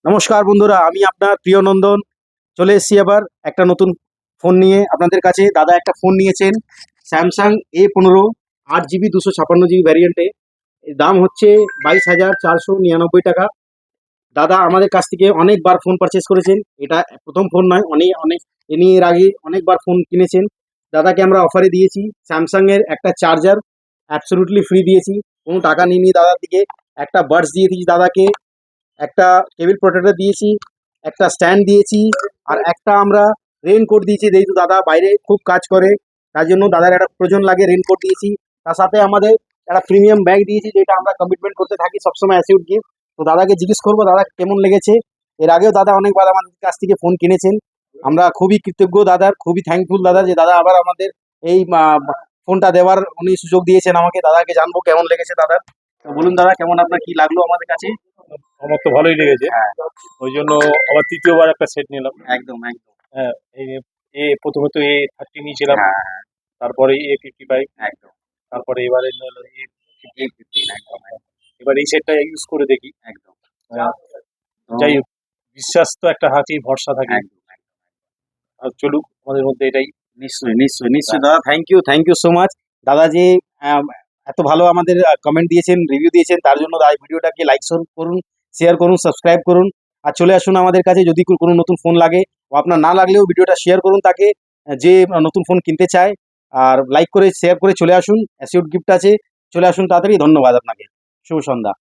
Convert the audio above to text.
নমস্কার বন্ধুরা, আমি আপনার প্রিয় নন্দন চলে এসেছি আবার একটা নতুন ফোন নিয়ে আপনাদের কাছে। দাদা একটা ফোন নিয়েছেন, স্যামসাং A15 8 GB 256 GB ভ্যারিয়েন্টে। এর দাম হচ্ছে 22,499 টাকা। দাদা আমাদের কাছ থেকে অনেকবার ফোন পারচেস করেছেন, এটা প্রথম ফোন নয়, অনেক অনেক এর আগে অনেকবার ফোন কিনেছেন। দাদাকে আমরা অফারে দিয়েছি স্যামসাংয়ের একটা চার্জার অ্যাবসলিউটলি ফ্রি দিয়েছি, কোনো টাকা নিইনি দাদার দিকে। একটা বাডস দিয়ে দিয়েছি দাদাকে, একটা টেবিল প্রোটেক্টর দিয়েছি, একটা স্ট্যান্ড দিয়েছি, আর একটা আমরা রেইনকোট দিয়েছি। যেহেতু দাদা বাইরে খুব কাজ করে, তার জন্য দাদার একটা প্রয়োজন লাগে, রেইনকোট দিয়েছি। তার সাথে আমাদের একটা প্রিমিয়াম ব্যাগ দিয়েছি, যেটা আমরা কমিটমেন্ট করতে থাকি সবসময় অ্যাসিউড গিফট। তো দাদাকে জিজ্ঞেস করবো দাদা কেমন লেগেছে। এর আগেও দাদা অনেকবার আমাদের কাছ থেকে ফোন কিনেছেন, আমরা খুবই কৃতজ্ঞ দাদার, খুবই থ্যাঙ্কফুল দাদা যে দাদা আবার আমাদের এই ফোনটা দেওয়ার উনি সুযোগ দিয়েছেন আমাকে। দাদাকে জানবো কেমন লেগেছে দাদার। তো বলুন দাদা, কেমন আপনার কি লাগলো আমাদের কাছে? আমার তো ভালোই লেগেছে। হ্যাঁ, ওই জন্য আবার তৃতীয়বার একটা সেট নিলাম। একদম একদম। হ্যাঁ, এই প্রথমে তো A30 নিয়েছিলাম, হ্যাঁ, তারপরে A55, একদম। তারপরে এবারে নিলাম A15 একদম, একদম, এবার এই সেটটা ইউজ করে দেখি। একদম। আহ, তো যাই হোক, বিশ্বাস তো একটা হাতেই ভরসা থাকে। একদম, একদম। আর চলুক আমাদের মধ্যে এটাই। নিশ্চয়ই, নিশ্চয়ই, নিশ্চয়ই দাদা। Thank you so much. দাদা যে আম এত ভালো আমাদের কমেন্ট দিয়েছেন, রিভিউ দিয়েছেন, তার জন্য দাদা ভিডিওটাকে লাইক করুন, শেয়ার করুন, সাবস্ক্রাইব করুন। আর চলে আসুন আমাদের কাছে যদি কোনো নতুন ফোন লাগে, বা আপনার না লাগলেও ভিডিওটা শেয়ার করুন তাকে, যে নতুন ফোন কিনতে চায়। আর লাইক করে শেয়ার করে চলে আসুন, অ্যাসিউড গিফট আছে। চলে আসুন তাড়াতাড়ি। ধন্যবাদ আপনাকে। শুভ সন্ধ্যা।